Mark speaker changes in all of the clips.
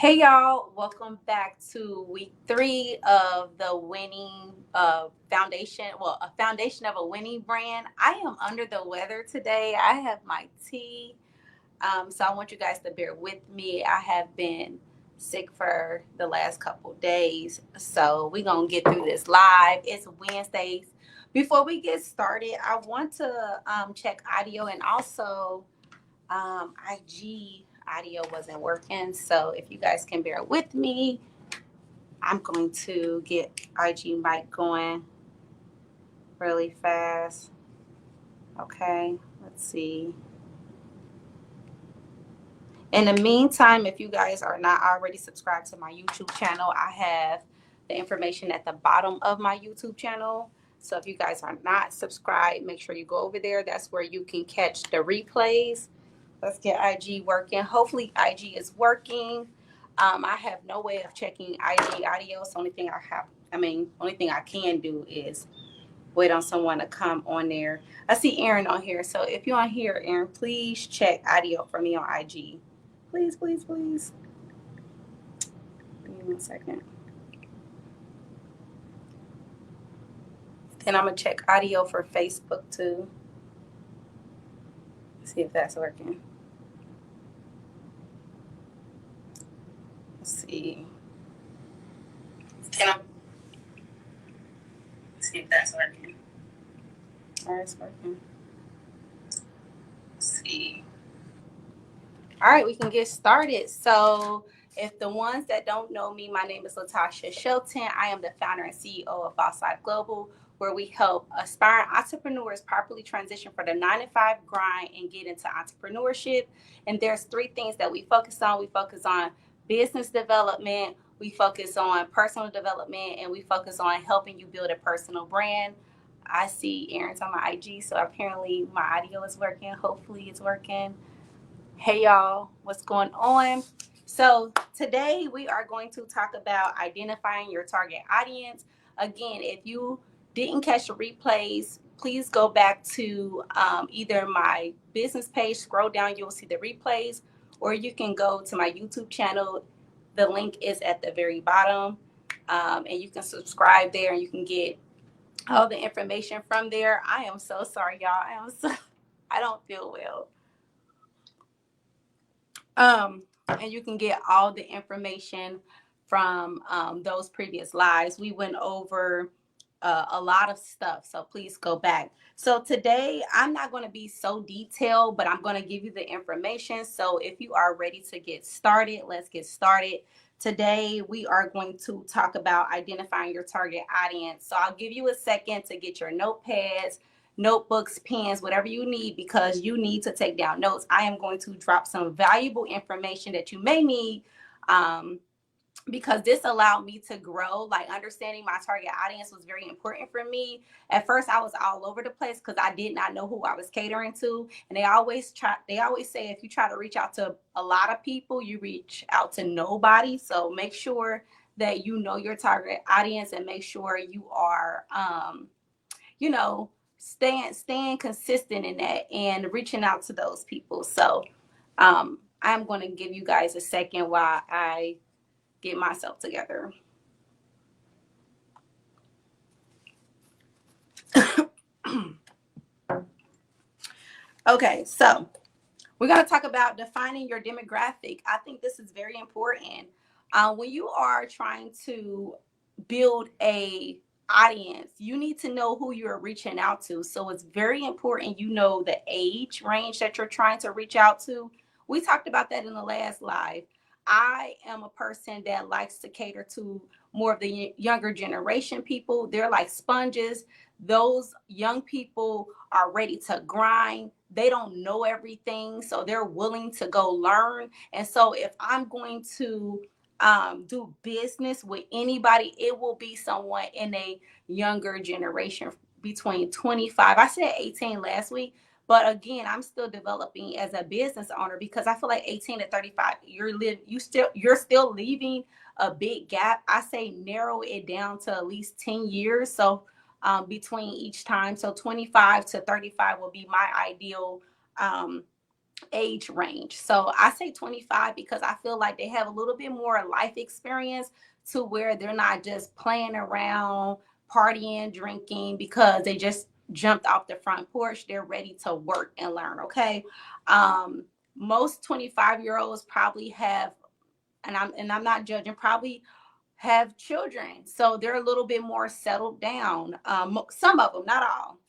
Speaker 1: Hey y'all, welcome back to week 3 of the winning foundation. Well, a foundation of a winning brand. I am under the weather today. I have my tea. So I want you guys to bear with me. I have been sick for the last couple days. So we're going to get through this live. It's Wednesdays. Before we get started, I want to check audio and also IG audio wasn't working. So if you guys can bear with me, I'm going to get IG mic going really fast. Okay, let's see. In the meantime, if you guys are not already subscribed to my YouTube channel, I have the information at the bottom of my YouTube channel. So if you guys are not subscribed, make sure you go over there. That's where you can catch the replays. Let's get IG working. Hopefully IG is working. I have no way of checking IG audio. So only thing I can do is wait on someone to come on there. I see Aaron on here. So if you're on here, Aaron, please check audio for me on IG. Please, please, please. Give me 1 second. Then I'm going to check audio for Facebook too. See if that's working. Let's see. See if that's working. All right, it's working. Let's see. All right, we can get started. So if the ones that don't know me, my name is Latasha Shelton. I am the founder and CEO of Boss Life Global, where we help aspiring entrepreneurs properly transition from the 9-to-5 grind and get into entrepreneurship. And there's 3 things that we focus on. We focus on business development, we focus on personal development, and we focus on helping you build a personal brand. I see Aaron's on my IG, so apparently my audio is working. Hopefully it's working. Hey y'all, what's going on? So today we are going to talk about identifying your target audience. Again, if you didn't catch the replays, please go back to either my business page, scroll down, you'll see the replays, or you can go to my YouTube channel. The link is at the very bottom, and you can subscribe there and you can get all the information from there. I am so sorry, y'all. I don't feel well. And you can get all the information from those previous lives. We went over a lot of stuff, so please go back. So today I'm not going to be so detailed, but I'm going to give you the information. So if you are ready to get started, let's get started. Today we are going to talk about identifying your target audience. So I'll give you a second to get your notepads, notebooks, pens, whatever you need, because you need to take down notes. I am going to drop some valuable information that you may need, because this allowed me to grow. Like, understanding my target audience was very important for me. At first I was all over the place because I did not know who I was catering to. And they always say, if you try to reach out to a lot of people, you reach out to nobody. So make sure that you know your target audience and make sure you are staying consistent in that and reaching out to those people. So I'm going to give you guys a second while I get myself together. Okay, so we're going to talk about defining your demographic. I think this is very important. When you are trying to build a audience, you need to know who you're reaching out to. So it's very important you know the age range that you're trying to reach out to. We talked about that in the last live. I am a person that likes to cater to more of the younger generation people. They're like sponges. Those young people are ready to grind. They don't know everything, so they're willing to go learn. And so if I'm going to do business with anybody, it will be someone in a younger generation, between 25. I said 18 last week, but again, I'm still developing as a business owner, because I feel like 18 to 35, you're still leaving a big gap. I say narrow it down to at least 10 years. So between each time, so 25 to 35 will be my ideal age range. So I say 25 because I feel like they have a little bit more life experience to where they're not just playing around, partying, drinking because they just jumped off the front porch. They're ready to work and learn. Okay. Um, Most 25-year-olds probably have, and I'm not judging, probably have children. So they're a little bit more settled down. Some of them, not all.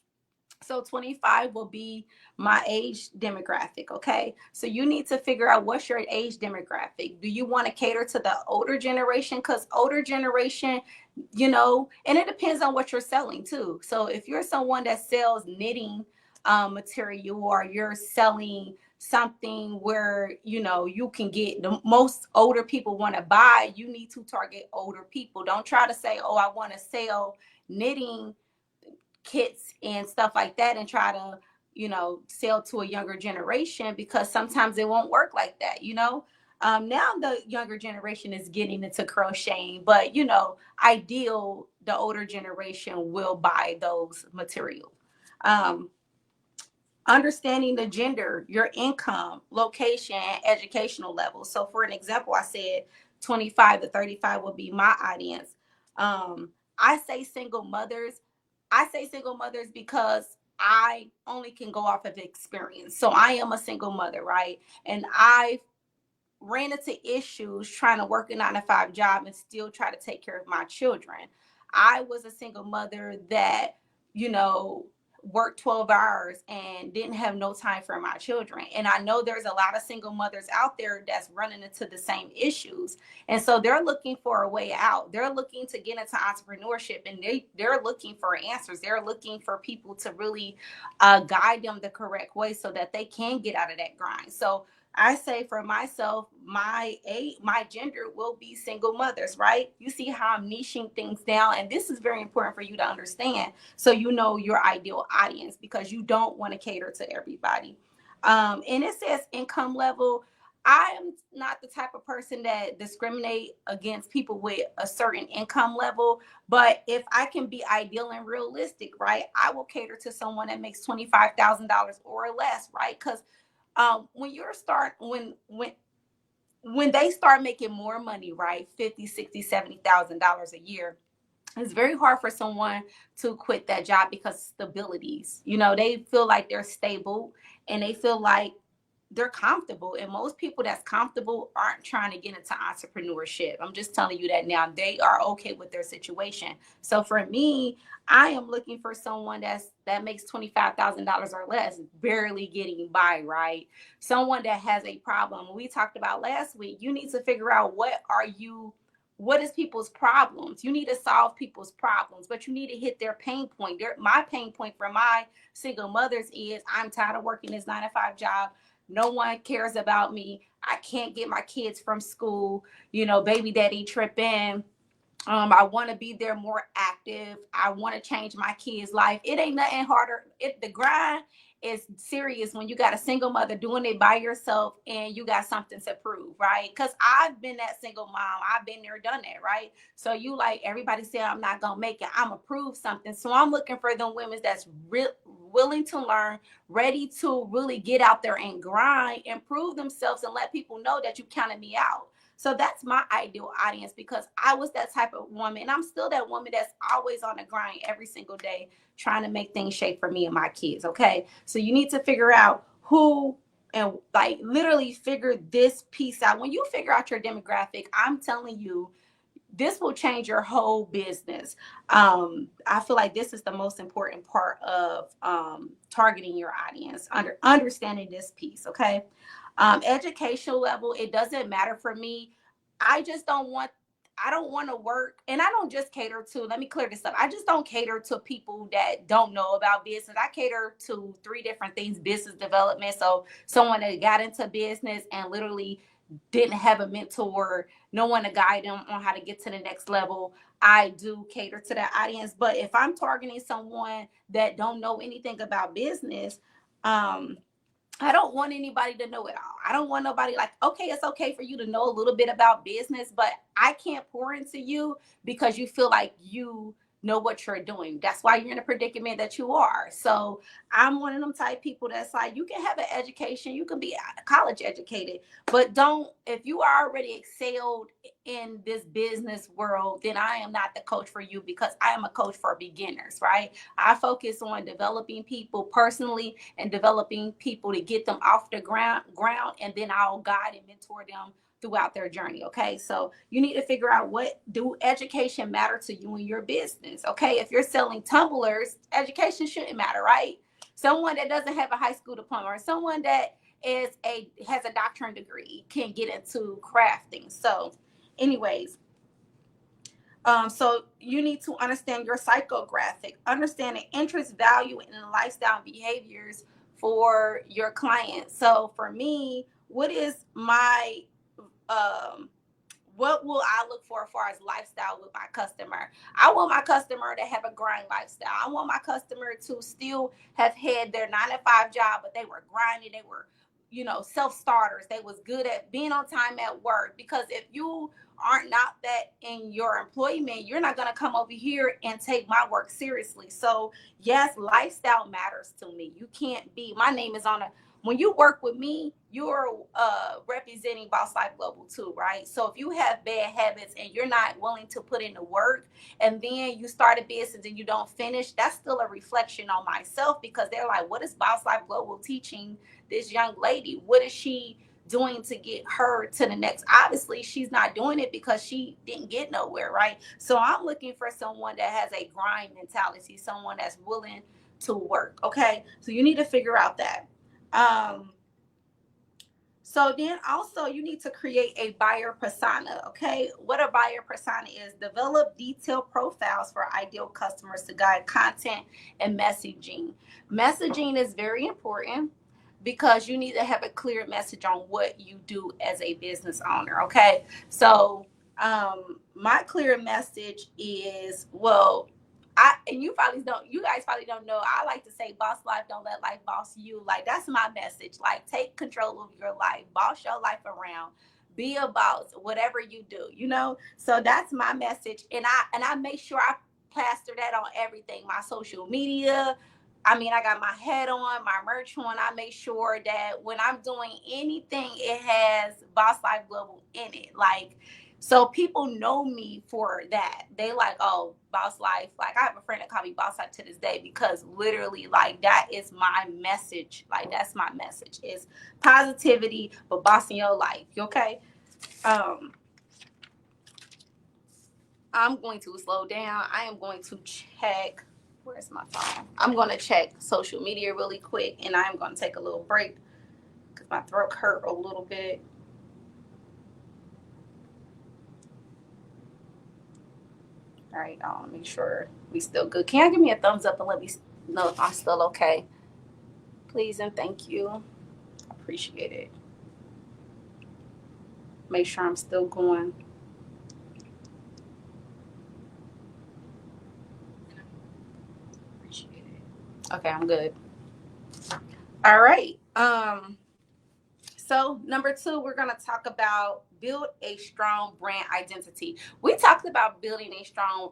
Speaker 1: So 25 will be my age demographic. Okay. So you need to figure out what's your age demographic. Do you want to cater to the older generation? Because older generation, and it depends on what you're selling too. So if you're someone that sells knitting material, or you're selling something where you can get the most older people want to buy, you need to target older people. Don't try to say, oh, I want to sell knitting kits and stuff like that and try to sell to a younger generation, because sometimes it won't work like that. Now the younger generation is getting into crocheting, but ideal, the older generation will buy those materials. um, Understanding the gender, your income, location, and educational level. So for an example, I said 25 to 35 would be my audience. um, I say single mothers. I say single mothers because I only can go off of experience. So I am a single mother, right? And I ran into issues trying to work a 9 to 5 job and still try to take care of my children. I was a single mother that, you know, worked 12 hours and didn't have no time for my children. And I know there's a lot of single mothers out there that's running into the same issues. And so they're looking for a way out. They're looking to get into entrepreneurship, and they're looking for answers. They're looking for people to really guide them the correct way so that they can get out of that grind. So I say for myself, my gender will be single mothers, right? You see how I'm niching things down, and this is very important for you to understand, so you know your ideal audience, because you don't want to cater to everybody. And it says income level. I am not the type of person that discriminate against people with a certain income level, but if I can be ideal and realistic, right, I will cater to someone that makes $25,000 or less, right? Because when you're start when they start making more money, right, 50, 60, $70,000 a year, it's very hard for someone to quit that job, because stabilities, they feel like they're stable, and they feel like they're comfortable. And most people that's comfortable aren't trying to get into entrepreneurship. I'm just telling you that now. They are okay with their situation. So for me, I am looking for someone that makes $25,000 or less, barely getting by, right? Someone that has a problem. We talked about last week. You need to figure out what is people's problems. You need to solve people's problems, but you need to hit their pain point. My pain point for my single mothers is, I'm tired of working this 9 to 5 job. No one cares about me. I can't get my kids from school. Baby daddy tripping. I want to be there more active. I want to change my kids' life. It ain't nothing harder. The grind is serious when you got a single mother doing it by yourself and you got something to prove, right? Because I've been that single mom. I've been there, done that, right? So you like, everybody say I'm not gonna make it. I'm gonna prove something. So I'm looking for them women that's willing to learn, ready to really get out there and grind and prove themselves and let people know that you counted me out. So that's my ideal audience, because I was that type of woman, and I'm still that woman that's always on the grind every single day, trying to make things shape for me and my kids. Okay. So you need to figure out who, and like literally figure this piece out. When you figure out your demographic, I'm telling you, this will change your whole business. I feel like this is the most important part of targeting your audience, understanding this piece. Okay. Educational level, it doesn't matter for me. I just I don't want to work, and I don't just cater to, let me clear this up. I just don't cater to people that don't know about business. I cater to three different things: business development. So someone that got into business and literally didn't have a mentor, no one to guide them on how to get to the next level. I do cater to that audience. But if I'm targeting someone that don't know anything about business, um, I don't want anybody to know it all. I don't want nobody like, okay, it's okay for you to know a little bit about business, but I can't pour into you because you feel like you know what you're doing. That's why you're in a predicament that you are. So I'm one of them type people that's like, you can have an education, you can be college educated, but don't, if you are already excelled in this business world, then I am not the coach for you, because I am a coach for beginners, right? I focus on developing people personally and developing people to get them off the ground, and then I'll guide and mentor them throughout their journey. Okay, so you need to figure out, what do education matter to you in your business? Okay, if you're selling tumblers, education shouldn't matter, right? Someone that doesn't have a high school diploma, or someone that has a doctorate degree, can get into crafting. So anyways, so you need to understand your psychographic, understand the interest, value, and lifestyle behaviors for your clients. So for me, what is my what will I look for as far as lifestyle with my customer? I want my customer to have a grind lifestyle. I want my customer to still have had their 9 to 5 job, but they were grinding. They were, self-starters. They was good at being on time at work. Because if you aren't not that in your employment, you're not going to come over here and take my work seriously. So yes, lifestyle matters to me. You can't be, my name is on a, when you work with me, you're representing Boss Life Global too, right? So if you have bad habits and you're not willing to put in the work, and then you start a business and you don't finish, that's still a reflection on myself, because they're like, what is Boss Life Global teaching this young lady? What is she doing to get her to the next? Obviously, she's not doing it because she didn't get nowhere, right? So I'm looking for someone that has a grind mentality, someone that's willing to work, okay? So you need to figure out that. So then also you need to create a buyer persona. Okay, what a buyer persona is: develop detailed profiles for ideal customers to guide content and messaging. Messaging is very important, because you need to have a clear message on what you do as a business owner. Okay, so my clear message is, well, you guys probably don't know, I like to say, boss life, don't let life boss you. Like, that's my message. Like, take control of your life, boss your life around, be a boss, whatever you do, So that's my message. And I make sure I plaster that on everything, my social media. I mean, I got my head on, my merch on. I make sure that when I'm doing anything, it has Boss Life Global in it. Like, so people know me for that. They like, oh, Boss Life. Like, I have a friend that called me Boss Life to this day, because literally, like, that is my message. Like, that's my message. It's positivity, but bossing your life. Okay. I'm going to slow down. I am going to check. Where's my phone? I'm going to check social media really quick, and I'm going to take a little break because my throat hurt a little bit. All right, I'll make sure we still good. Can you give me a thumbs up and let me know if I'm still okay? Please and thank you. I appreciate it. Make sure I'm still going. Appreciate it. Okay, I'm good. All right. So number 2, we're going to talk about build a strong brand identity. We talked about building a strong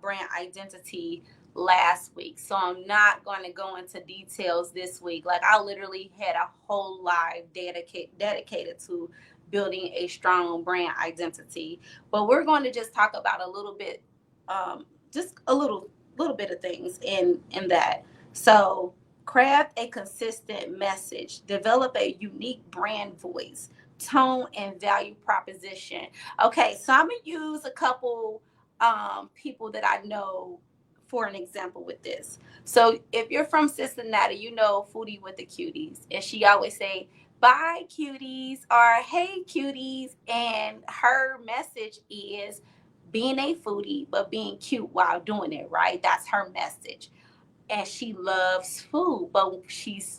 Speaker 1: brand identity last week, so I'm not going to go into details this week. Like, I literally had a whole live dedicated to building a strong brand identity, but we're going to just talk about a little bit, just a little bit of things in that. So craft a consistent message, develop a unique brand voice, tone, and value proposition. Okay, so I'm going to use a couple people that I know for an example with this. So if you're from Cincinnati, you know Foodie with the Cuties. And she always say, bye cuties, or hey cuties. And her message is being a foodie, but being cute while doing it, right? That's her message. And she loves food, but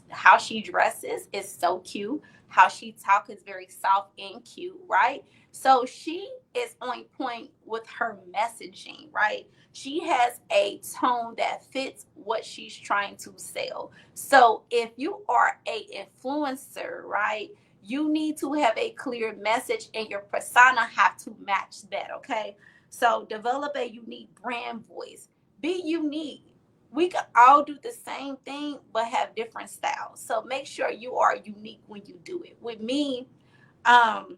Speaker 1: how she dresses is so cute. How she talks is very soft and cute, right? So she is on point with her messaging, right? She has a tone that fits what she's trying to sell. So if you are a influencer, right, you need to have a clear message, and your persona have to match that, okay? So develop a unique brand voice. Be unique. We can all do the same thing, but have different styles. So make sure you are unique when you do it. With me, um,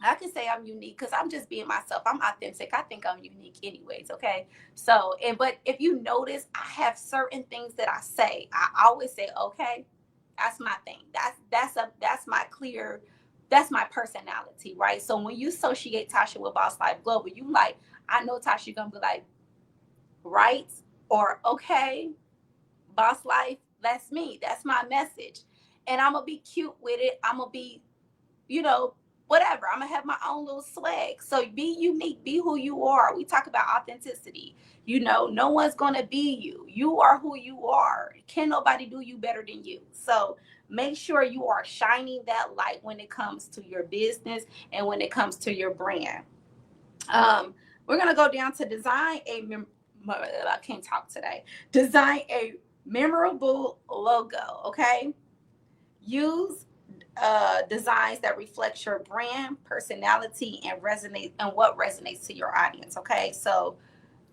Speaker 1: I can say I'm unique because I'm just being myself. I'm authentic. I think I'm unique anyways. Okay. So, but if you notice, I have certain things that I say. I always say, okay, that's my thing. That's my clear, that's my personality, right? So when you associate Tasha with Boss Life Global, you like, I know Tasha gonna be like, right? Or okay, Boss Life, that's me. That's my message. And I'm gonna be cute with it. I'm gonna be, you know, whatever. I'm gonna have my own little swag. So be unique, be who you are. We talk about authenticity. No one's gonna be you. You are who you are. Can nobody do you better than you? So make sure you are shining that light when it comes to your business and when it comes to your brand. We're gonna go down to I can't talk today. Design a memorable logo. Okay, use designs that reflects your brand personality and what resonates to your audience. Okay, so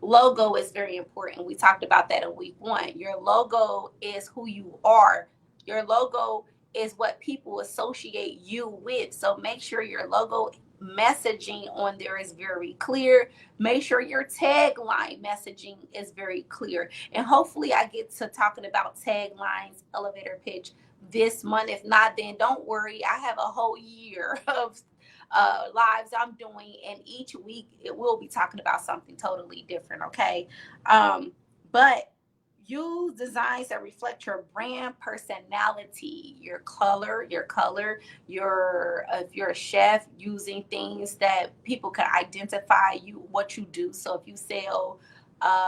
Speaker 1: logo is very important. We talked about that in week 1. Your logo is who you are. Your logo is what people associate you with. So make sure your logo messaging on there is very clear. Make sure your tagline messaging is very clear. And hopefully I get to talking about taglines, elevator pitch this month. If not, then don't worry. I have a whole year of lives I'm doing, and each week it will be talking about something totally different. Okay, but use designs that reflect your brand personality, your color, your if you're a chef, using things that people can identify you, what you do. So if you sell,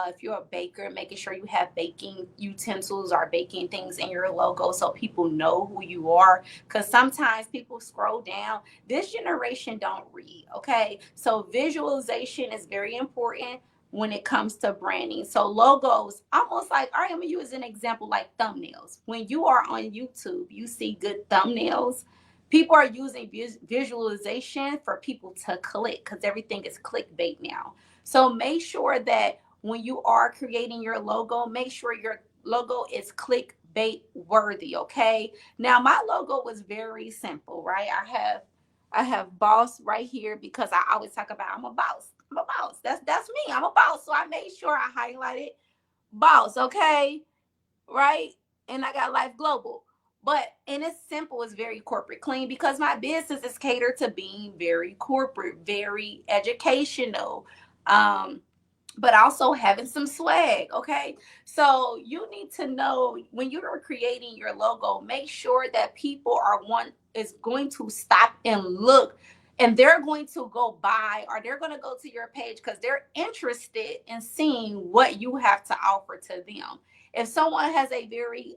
Speaker 1: if you're a baker, making sure you have baking utensils or baking things in your logo so people know who you are. Because sometimes people scroll down. This generation don't read. Okay, so visualization is very important when it comes to branding. So logos, almost like, all right, I'm gonna use an example like thumbnails. When you are on YouTube, you see good thumbnails. People are using visualization for people to click because everything is clickbait now. So make sure that when you are creating your logo, make sure your logo is clickbait worthy. Okay. Now my logo was very simple, right? I have boss right here because I always talk about I'm a boss. I'm a boss. That's me. I'm a boss. So I made sure I highlighted boss, okay? Right? And I got Life Global. But and it's simple, it's very corporate clean because my business is catered to being very corporate, very educational. But also having some swag. Okay. So you need to know when you're creating your logo, make sure that people are one is going to stop and look, and they're going to go buy, or they're going to go to your page because they're interested in seeing what you have to offer to them. If someone has a very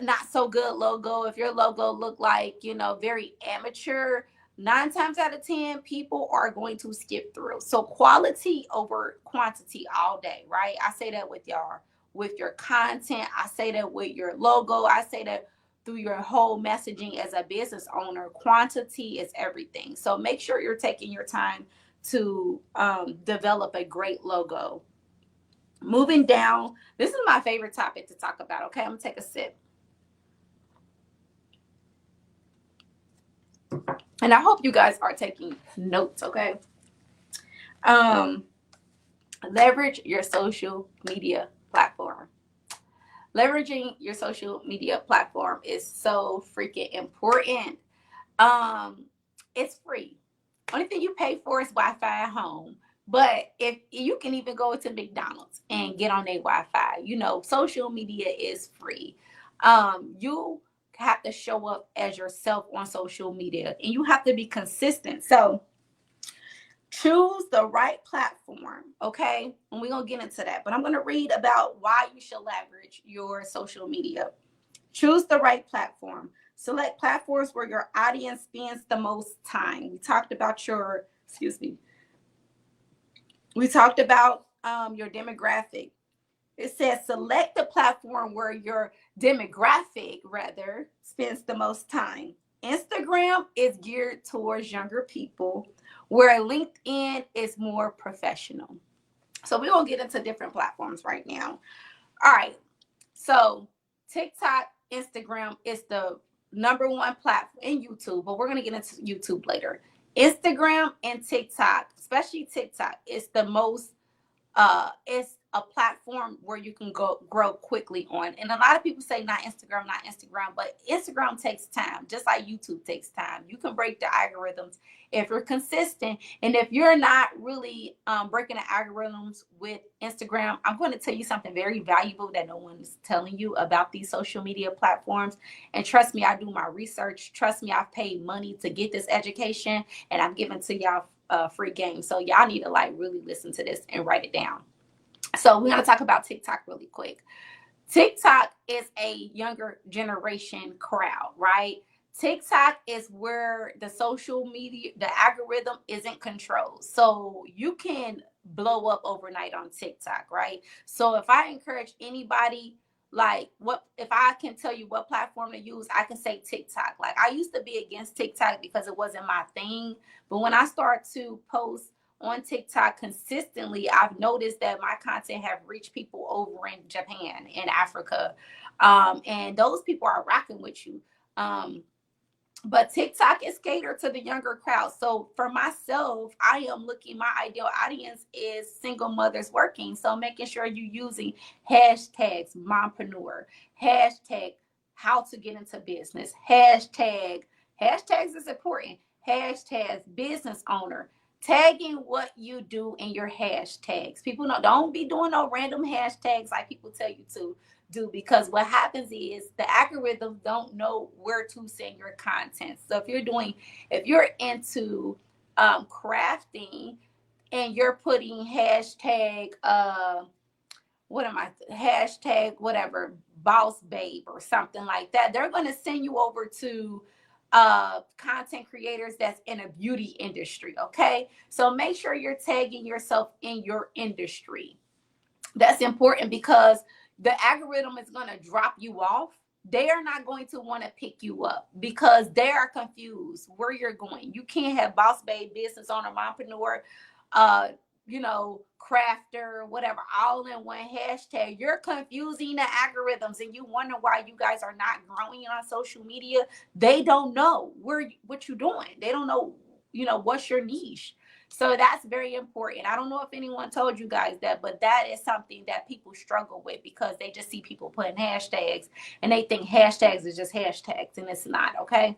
Speaker 1: not so good logo, if your logo look like, very amateur, 9 times out of 10 people are going to skip through. So quality over quantity all day, right? I say that with y'all, with your content. I say that with your logo. I say that through your whole messaging as a business owner. Quantity is everything. So make sure you're taking your time to develop a great logo. Moving down, this is my favorite topic to talk about. Okay, I'm gonna take a sip. And I hope you guys are taking notes, okay? Um, leverage your social media platform. Leveraging your social media platform is so freaking important. Um, it's free. Only thing you pay for is Wi-Fi at home. But if you can even go to McDonald's and get on their Wi-Fi, social media is free. You have to show up as yourself on social media, and you have to be consistent. So choose the right platform, okay? And we're gonna get into that, but I'm gonna read about why you should leverage your social media. Choose the right platform. Select platforms where your audience spends the most time. We talked about your demographic. It says select the platform where your demographic rather spends the most time. Instagram is geared towards younger people, where LinkedIn is more professional. So we're going to get into different platforms right now. All right. So TikTok, Instagram is the number one platform in YouTube, but we're going to get into YouTube later. Instagram and TikTok, especially TikTok, is the most it's a platform where you can grow quickly on. And a lot of people say not Instagram, but Instagram takes time, just like YouTube takes time. You can break the algorithms if you're consistent. And if you're not really breaking the algorithms with Instagram, I'm going to tell you something very valuable that no one is telling you about these social media platforms. And trust me, I do my research. Trust me, I've paid money to get this education, and I'm giving to y'all free game. So y'all need to like really listen to this and write it down. So we're going to talk about TikTok really quick. TikTok is a younger generation crowd, right? TikTok is where the social media, the algorithm isn't controlled. So you can blow up overnight on TikTok, right? So if I encourage anybody, like what if I can tell you what platform to use, I can say TikTok. Like I used to be against TikTok because it wasn't my thing. But when I start to post on TikTok consistently, I've noticed that my content have reached people over in Japan and Africa. And those people are rocking with you. But TikTok is catered to the younger crowd. So for myself, I am looking, my ideal audience is single mothers working. So making sure you're using hashtags mompreneur, hashtag how to get into business, hashtags is important, hashtags business owner, tagging what you do in your hashtags. People don't be doing no random hashtags like people tell you to do, because what happens is the algorithms don't know where to send your content. So if you're into crafting and you're putting hashtag whatever boss babe or something like that, they're going to send you over to content creators that's in a beauty industry. Okay, so make sure you're tagging yourself in your industry. That's important because the algorithm is going to drop you off. They are not going to want to pick you up because they are confused where you're going. You can't have boss babe, business owner, mompreneur, crafter, whatever, all in one hashtag. You're confusing the algorithms, and you wonder why you guys are not growing on social media. They don't know what you're doing. They don't know, what's your niche. So that's very important. I don't know if anyone told you guys that, but that is something that people struggle with because they just see people putting hashtags and they think hashtags is just hashtags, and it's not. Okay.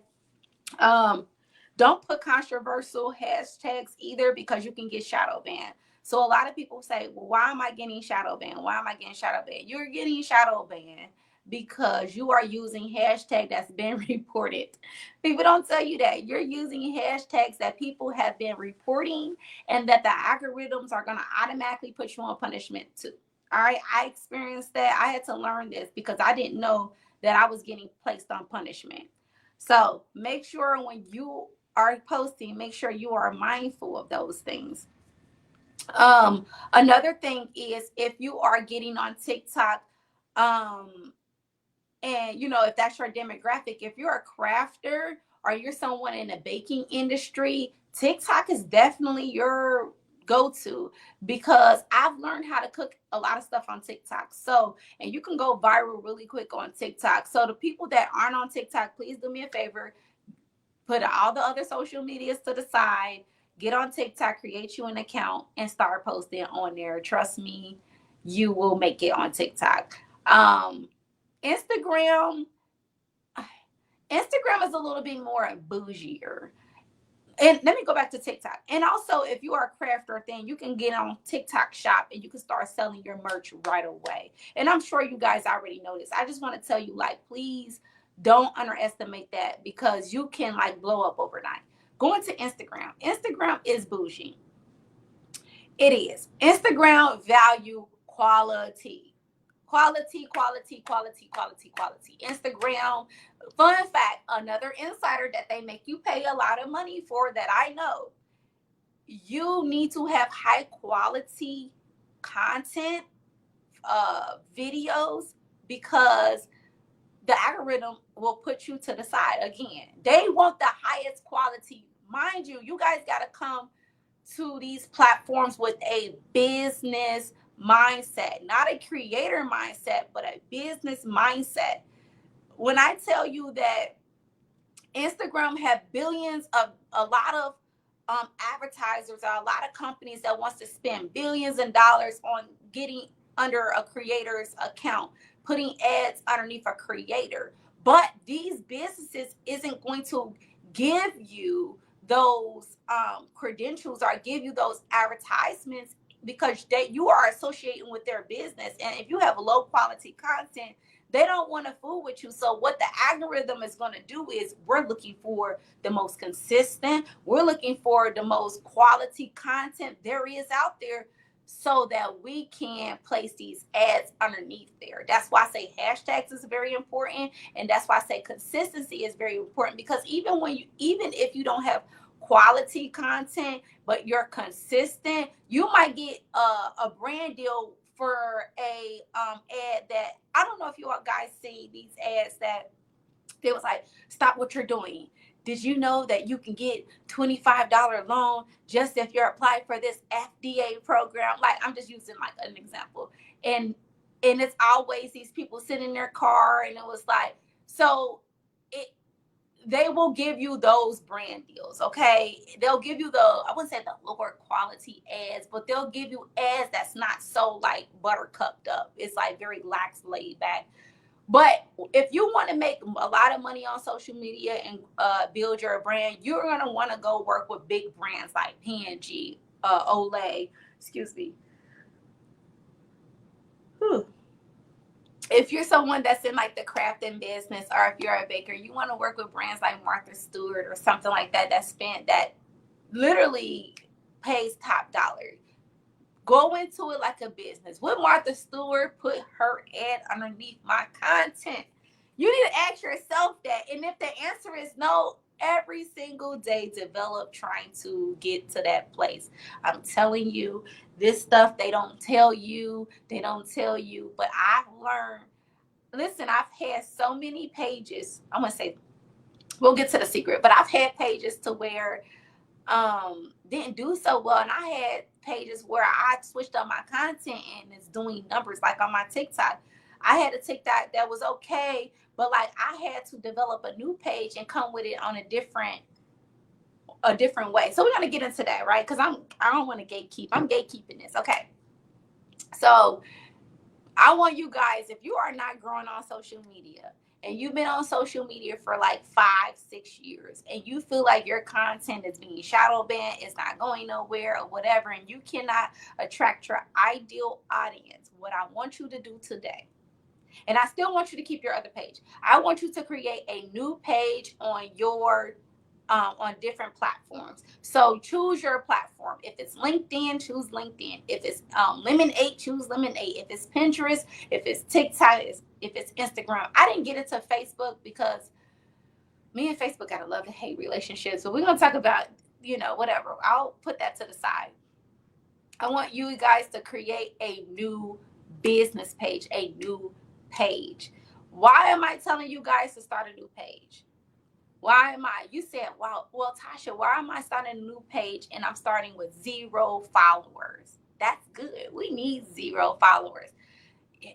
Speaker 1: Don't put controversial hashtags either because you can get shadow banned. So a lot of people say, well, why am I getting shadow banned? Why am I getting shadow banned? You're getting shadow banned because you are using hashtag that's been reported. People don't tell you that. You're using hashtags that people have been reporting and that the algorithms are going to automatically put you on punishment too. All right. I experienced that. I had to learn this because I didn't know that I was getting placed on punishment. So make sure when you are posting, make sure you are mindful of those things. Another thing is if you are getting on TikTok, and if that's your demographic, if you're a crafter or you're someone in the baking industry, TikTok is definitely your go-to because I've learned how to cook a lot of stuff on TikTok. So, and you can go viral really quick on TikTok. So the people that aren't on TikTok, please do me a favor, put all the other social medias to the side, get on TikTok, create you an account, and start posting on there. Trust me, you will make it on TikTok. Instagram is a little bit more bougier. And let me go back to TikTok. And also, if you are a crafter thing, you can get on TikTok shop and you can start selling your merch right away. And I'm sure you guys already know this. I just want to tell you, please don't underestimate that because you can blow up overnight. Going to Instagram. Instagram is bougie. It is. Instagram value quality. Quality. Instagram, fun fact, another insider that they make you pay a lot of money for that I know. You need to have high quality content, videos, because the algorithm will put you to the side again. They want the highest quality. Mind you, you guys got to come to these platforms with a business mindset, not a creator mindset, but a business mindset. When I tell you that Instagram have billions of a lot of advertisers or a lot of companies that wants to spend billions of dollars on getting under a creator's account, putting ads underneath a creator. But these businesses isn't going to give you those credentials or give you those advertisements because you are associating with their business. And if you have low quality content, they don't want to fool with you. So what the algorithm is going to do is we're looking for the most consistent, we're looking for the most quality content there is out there so that we can place these ads underneath there. That's why I say hashtags is very important. And that's why I say consistency is very important, because even if you don't have quality content, but you're consistent, you might get a brand deal for a ad that, I don't know if you all guys see these ads that they was like, stop what you're doing. Did you know that you can get $25 loan just if you're applied for this FDA program? Like, I'm just using like an example. And it's always these people sitting in their car, and it was like, so they will give you those brand deals, okay? They'll give you I wouldn't say the lower quality ads, but they'll give you ads that's not so like buttercupped up. It's like very lax, laid back. But if you want to make a lot of money on social media and build your brand, you're going to want to go work with big brands like P&G, Olay, excuse me. Whew. If you're someone that's in like the crafting business, or if you're a baker, you want to work with brands like Martha Stewart or something like that that literally pays top dollar. Go into it like a business. Would Martha Stewart put her ad underneath my content? You need to ask yourself that. And if the answer is no, every single day develop trying to get to that place. I'm telling you, this stuff they don't tell you. But I've learned, listen, I've had so many pages. I'm going to say, we'll get to the secret, but I've had pages to where didn't do so well, and I had pages where I switched up my content and it's doing numbers. Like on my TikTok, I had a TikTok that was okay, but like I had to develop a new page and come with it on a different way. So we're gonna get into that, right? Because I don't want to gatekeep. I'm gatekeeping this. Okay. So I want you guys, if you are not growing on social media and you've been on social media for like 5-6 years and you feel like your content is being shadow banned, it's not going nowhere or whatever, and you cannot attract your ideal audience, what I want you to do today, and I still want you to keep your other page, I want you to create a new page on your on different platforms. So choose your platform. If it's LinkedIn, choose LinkedIn. If it's Lemonade, choose Lemonade. If it's Pinterest, if it's TikTok, if it's Instagram. I didn't get into Facebook because me and Facebook got a love and hate relationship. So we're going to talk about, whatever. I'll put that to the side. I want you guys to create a new business page, a new page. Why am I telling you guys to start a new page? Why am I? You said, well, Tasha, why am I starting a new page and I'm starting with 0 followers? That's good. We need 0 followers.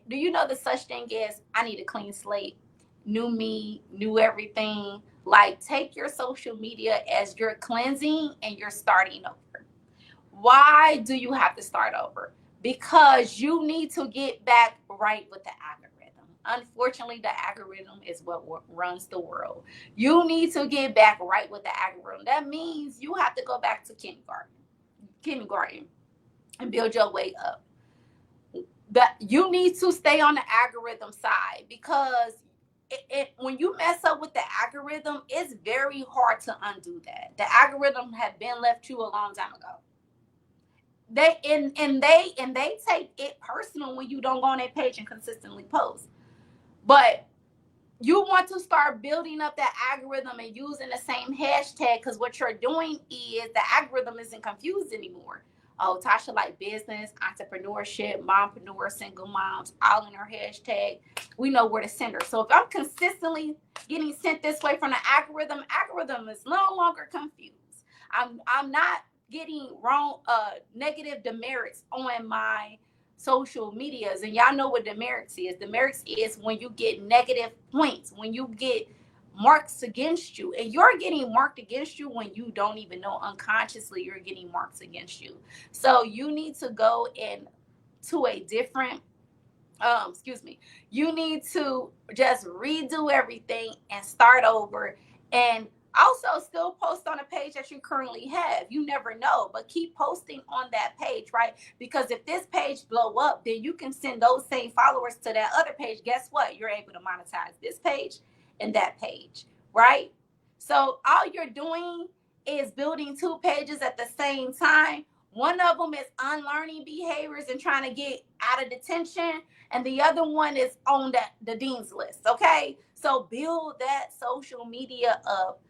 Speaker 1: Do you know the such thing as I need a clean slate, new me, new everything? Like, take your social media as you're cleansing and you're starting over. Why do you have to start over? Because you need to get back right with the algorithm. Unfortunately, the algorithm is what runs the world. You need to get back right with the algorithm. That means you have to go back to kindergarten and build your way up. But you need to stay on the algorithm side, because when you mess up with the algorithm, it's very hard to undo that. The algorithm had been left you a long time ago. They take it personal when you don't go on their page and consistently post. But you want to start building up that algorithm and using the same hashtag, because what you're doing is the algorithm isn't confused anymore. Oh, Tasha like business, entrepreneurship, mompreneur, single moms, all in her hashtag. We know where to send her. So if I'm consistently getting sent this way from the algorithm is no longer confused. I'm not getting wrong, negative demerits on my social medias. And y'all know what demerits is. Demerits is when you get negative points, when you get marks against you, and you're getting marked against you when you don't even know. Unconsciously you're getting marks against you. So you need to go in to a different you need to just redo everything and start over, and also still post on a page that you currently have. You never know, but keep posting on that page, right? Because if this page blow up, then you can send those same followers to that other page. Guess what? You're able to monetize this page and that page, right? So all you're doing is building two pages at the same time. One of them is unlearning behaviors and trying to get out of detention, and the other one is on the dean's list. Okay, so build that social media up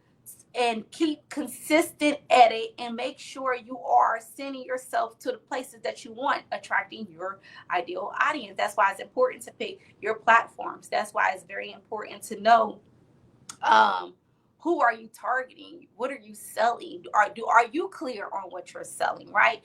Speaker 1: and keep consistent at it, and make sure you are sending yourself to the places that you want, attracting your ideal audience. That's why it's important to pick your platforms. That's why it's very important to know um, who are you targeting? What are you selling? Are you clear on what you're selling, right?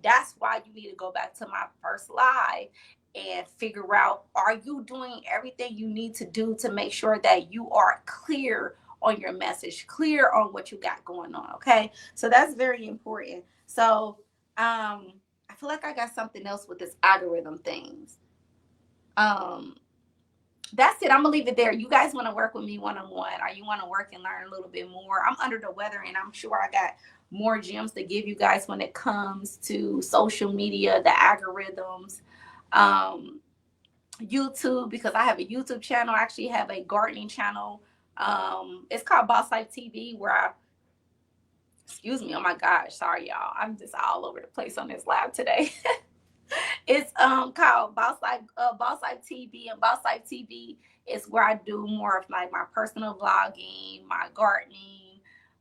Speaker 1: That's why you need to go back to my first live and figure out, are you doing everything you need to do to make sure that you are clear on your message, clear on what you got going on, okay? So that's very important. So I feel like I got something else with this algorithm things. Um, that's it. I'm gonna leave it there. You guys want to work with me one-on-one, or you want to work and learn a little bit more? I'm under the weather, and I'm sure I got more gems to give you guys when it comes to social media, the algorithms, um, YouTube, because I have a YouTube channel. I actually have a gardening channel. It's called Boss Life TV, where I, excuse me, oh my gosh, sorry y'all, I'm just all over the place on this live today. It's called Boss Life TV, and Boss Life TV is where I do more of like my personal vlogging, my gardening.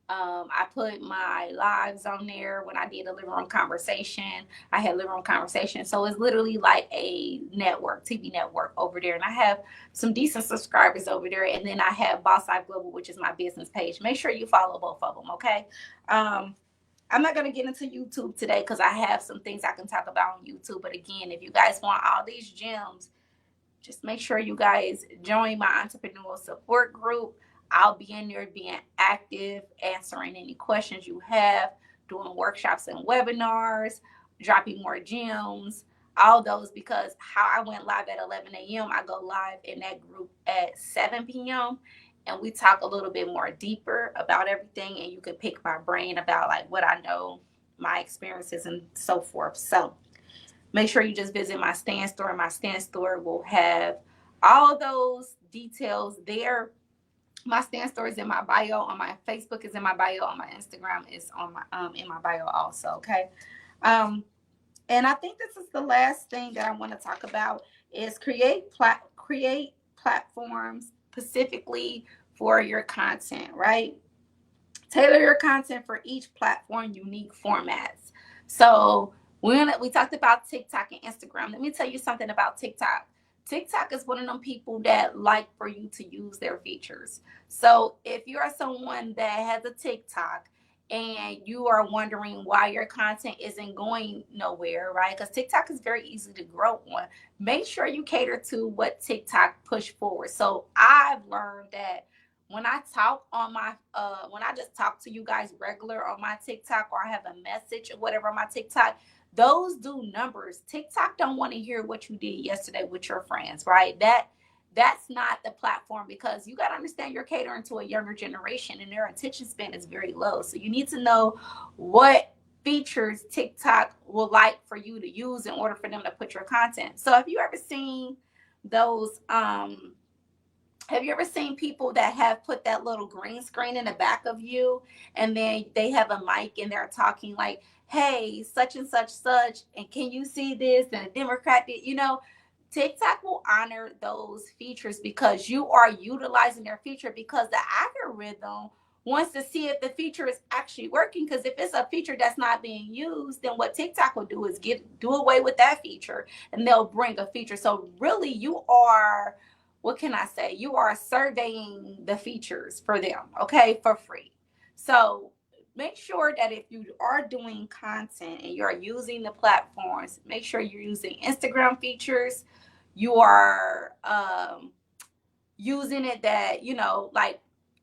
Speaker 1: I put my lives on there. When I did a living room conversation, I had living room conversation. So it's literally like a network, TV network over there. And I have some decent subscribers over there. And then I have Boss Life Global, which is my business page. Make sure you follow both of them, okay? I'm not going to get into YouTube today because I have some things I can talk about on YouTube. But again, if you guys want all these gems, just make sure you guys join my entrepreneurial support group. I'll be in there being active, answering any questions you have, doing workshops and webinars, dropping more gems, all those, because how I went live at 11 a.m., I go live in that group at 7 p.m., and we talk a little bit more deeper about everything, and you can pick my brain about like what I know, my experiences, and so forth. So make sure you just visit my Stand Store. My Stand Store will have all those details there. My Stand Store is in my bio. On my Facebook is in my bio. On my Instagram is on my in my bio also. Okay. And I think this is the last thing that I want to talk about is create platforms specifically for your content, right? Tailor your content for each platform, unique formats. So we talked about TikTok and Instagram. Let me tell you something about TikTok. TikTok is one of them people that like for you to use their features. So if you're someone that has a TikTok and you are wondering why your content isn't going nowhere, right? Because TikTok is very easy to grow on. Make sure you cater to what TikTok push forward. So I've learned that when I talk on my when I just talk to you guys regular on my TikTok, or I have a message or whatever on my TikTok, those do numbers. TikTok don't want to hear what you did yesterday with your friends, right? That's not the platform, because you got to understand you're catering to a younger generation and their attention span is very low. So you need to know what features TikTok will like for you to use in order for them to put your content. So have you ever seen those have you ever seen people that have put that little green screen in the back of you, and then they have a mic and they're talking like, hey, such and such, and can you see this? And a Democrat did, TikTok will honor those features because you are utilizing their feature, because the algorithm wants to see if the feature is actually working. Because if it's a feature that's not being used, then what TikTok will do is do away with that feature and they'll bring a feature. So really you are, what can I say? You are surveying the features for them, okay, for free. So make sure that if you are doing content and you're using the platforms, make sure you're using Instagram features. You are using it that, like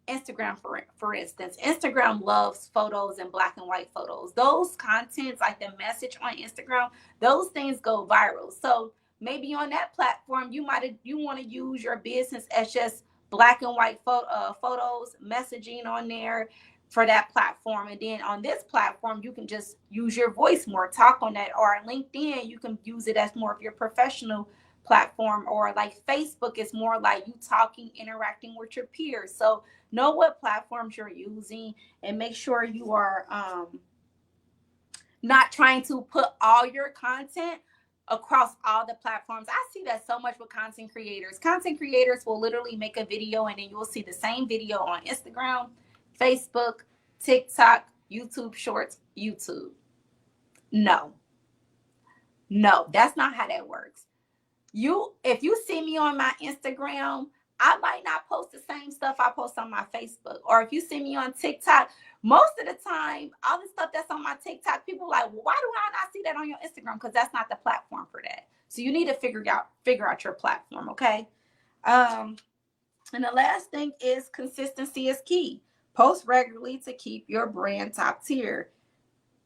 Speaker 1: Instagram, for instance. Instagram loves photos and black and white photos. Those contents, like the message on Instagram, those things go viral. So maybe on that platform, you want to use your business as just black and white photos, messaging on there for that platform. And then on this platform, you can just use your voice more, talk on that. Or LinkedIn, you can use it as more of your professional platform. Or like Facebook is more like you talking, interacting with your peers. So know what platforms you're using, and make sure you are not trying to put all your content across all the platforms. I see that so much with content creators. Content creators will literally make a video and then you will see the same video on Instagram, Facebook, TikTok, YouTube Shorts, YouTube. No, no, that's not how that works. If you see me on my Instagram, I might not post the same stuff I post on my Facebook. Or if you see me on TikTok, most of the time, all the stuff that's on my TikTok, people are like, well, why do I not see that on your Instagram? Because that's not the platform for that. So you need to figure out your platform, okay? And the last thing is consistency is key. Post regularly to keep your brand top tier.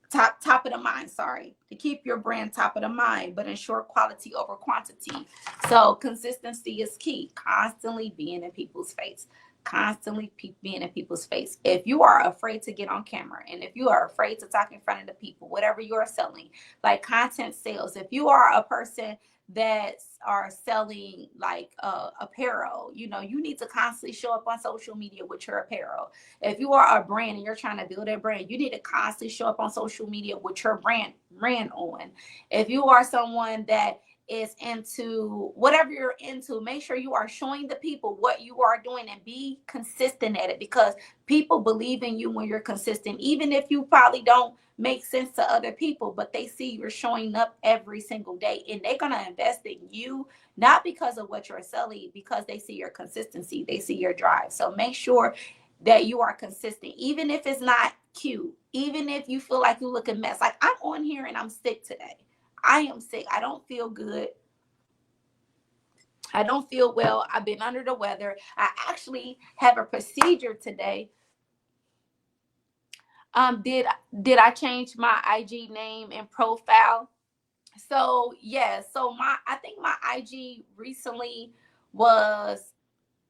Speaker 1: Top of the mind, sorry, to keep your brand top of the mind, but ensure quality over quantity. So consistency is key. Constantly being in people's face. Constantly being in people's face. If you are afraid to get on camera, and if you are afraid to talk in front of the people, whatever you are selling, like content sales, if you are a person that are selling like apparel, you need to constantly show up on social media with your apparel. If you are a brand and you're trying to build a brand, you need to constantly show up on social media with your brand on. If you are someone that is into whatever you're into, make sure you are showing the people what you are doing and be consistent at it, because people believe in you when you're consistent, even if you probably don't make sense to other people, but they see you're showing up every single day and they're going to invest in you, not because of what you're selling, because they see your consistency, they see your drive. So make sure that you are consistent, even if it's not cute, even if you feel like you look a mess. Like I'm on here and I'm sick today. I am sick. I don't feel good. I don't feel well. I've been under the weather. I actually have a procedure today. Did I change my IG name and profile? So yeah, so I think my IG recently was,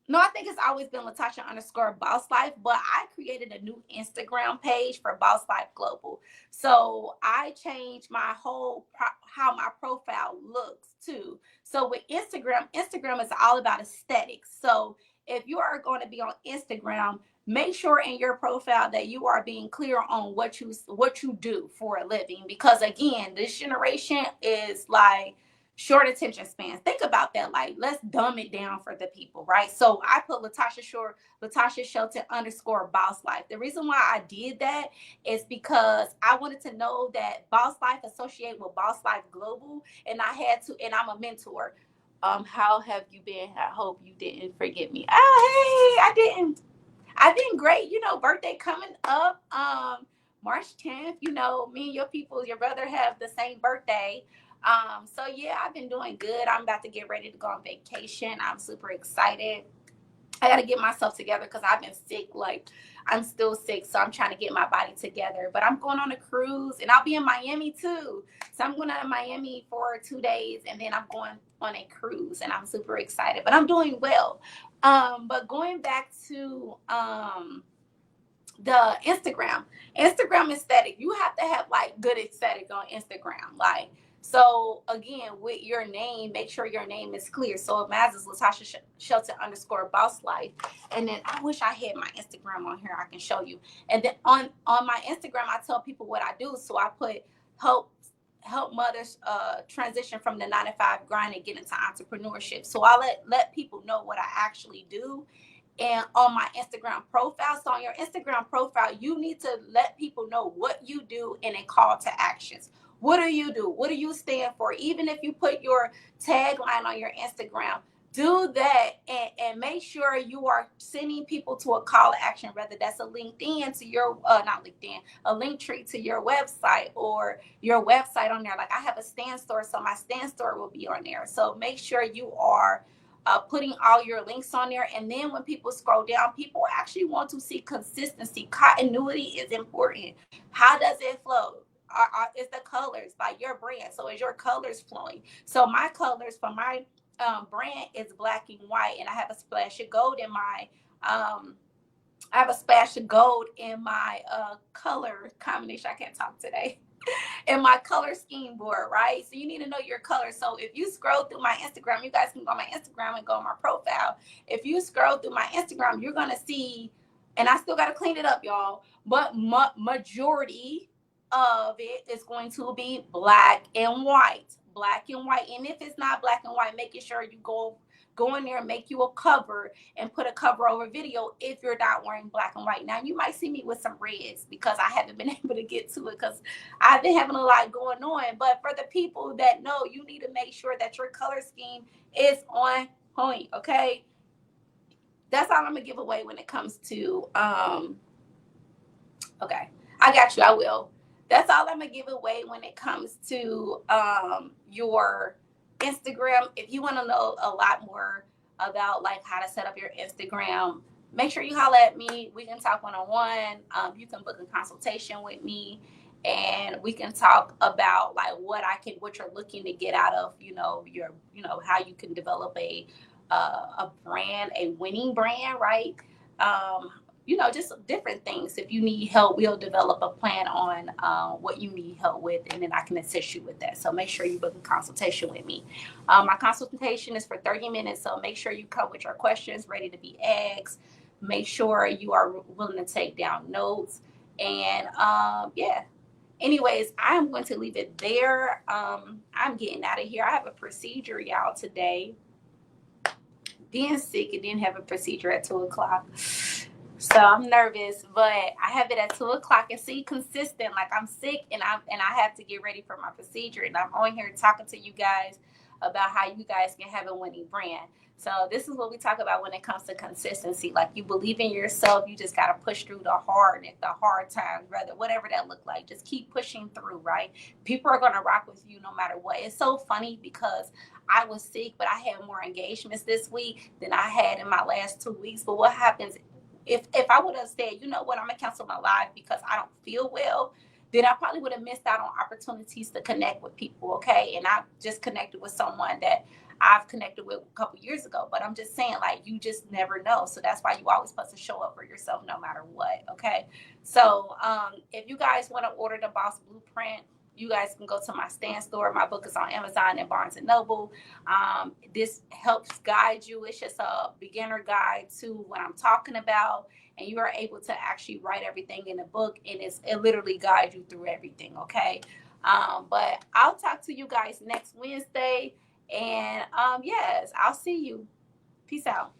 Speaker 1: no, I think it's always been Latasha_Boss Life, but I created a new Instagram page for Boss Life Global. So I changed my whole how my profile looks too. So with Instagram is all about aesthetics. So if you are going to be on Instagram, make sure in your profile that you are being clear on what you do for a living, because again, this generation is like short attention spans. Think about that. Like, let's dumb it down for the people, right? So I put Latasha Shelton _Boss Life. The reason why I did that is because I wanted to know that Boss Life associate with Boss Life Global, and I had to, and I'm a mentor. How have you been? I hope you didn't forget me. Oh, hey, I didn't. I've been great. Birthday coming up. March 10th. Me and your brother have the same birthday. So yeah, I've been doing good. I'm about to get ready to go on vacation. I'm super excited. I got to get myself together because I've been sick. Like, I'm still sick, so I'm trying to get my body together. But I'm going on a cruise, and I'll be in Miami too. So I'm going to Miami for 2 days, and then I'm going on a cruise, and I'm super excited. But I'm doing well. But going back to the Instagram aesthetic, you have to have like good aesthetic on Instagram. Like, so again, with your name, make sure your name is clear. So mine is Latasha Shelton _Boss Life. And then I wish I had my Instagram on here. I can show you. And then on my Instagram, I tell people what I do. So I put help mothers transition from the 9-to-5 grind and get into entrepreneurship. So I let people know what I actually do. And on my Instagram profile, so on your Instagram profile, you need to let people know what you do and a call to actions. What do you do? What do you stand for? Even if you put your tagline on your Instagram, do that, and make sure you are sending people to a call to action, whether that's a LinkedIn to your not LinkedIn, a link tree to your website, or your website on there. Like I have a stand store, so my stand store will be on there. So make sure you are putting all your links on there. And then when people scroll down, people actually want to see consistency. Continuity is important. How does it flow? Is the colors like your brand? So is your colors flowing? So my colors for my brand is black and white, and I have a splash of gold in my color combination. I can't talk today. In my color scheme board, right? So you need to know your color. So if you scroll through my Instagram, you guys can go on my Instagram and go on my profile. If you scroll through my Instagram, you're gonna see, and I still gotta clean it up, y'all, but majority of it is going to be black and white. Black and white. And if it's not black and white, making sure you go in there and make you a cover and put a cover over video if you're not wearing black and white. Now you might see me with some reds because I haven't been able to get to it because I've been having a lot going on. But for the people that know, you need to make sure that your color scheme is on point. Okay, that's all I'm gonna give away when it comes to okay, I got you. I will. That's all I'm gonna give away when it comes to your Instagram. If you want to know a lot more about like how to set up your Instagram, make sure you holler at me. We can talk one-on-one. You can book a consultation with me, and we can talk about like what you're looking to get out of how you can develop a brand, a winning brand, right? Just different things. If you need help, we'll develop a plan on what you need help with, and then I can assist you with that. So make sure you book a consultation with me. My consultation is for 30 minutes, so make sure you come with your questions ready to be asked. Make sure you are willing to take down notes. And yeah. Anyways, I'm going to leave it there. I'm getting out of here. I have a procedure, y'all, today. Being sick and then have a procedure at 2:00. So I'm nervous, but I have it at 2:00 and see consistent. Like I'm sick and I have to get ready for my procedure, and I'm on here talking to you guys about how you guys can have a winning brand. So this is what we talk about when it comes to consistency. Like you believe in yourself, you just gotta push through the hard times, whatever that look like. Just keep pushing through, right? People are gonna rock with you no matter what. It's so funny because I was sick, but I had more engagements this week than I had in my last 2 weeks. But what happens if I would have said, you know what, I'm gonna cancel my live because I don't feel well, then I probably would have missed out on opportunities to connect with people. Okay, and I just connected with someone that I've connected with a couple years ago. But I'm just saying, like, you just never know. So that's why you always supposed to show up for yourself no matter what. Okay, so if you guys want to order the Boss Blueprint, you guys can go to my stand store. My book is on Amazon and Barnes and Noble. This helps guide you. It's just a beginner guide to what I'm talking about, and you are able to actually write everything in the book, and it literally guides you through everything. Okay, but I'll talk to you guys next Wednesday, and yes, I'll see you. Peace out.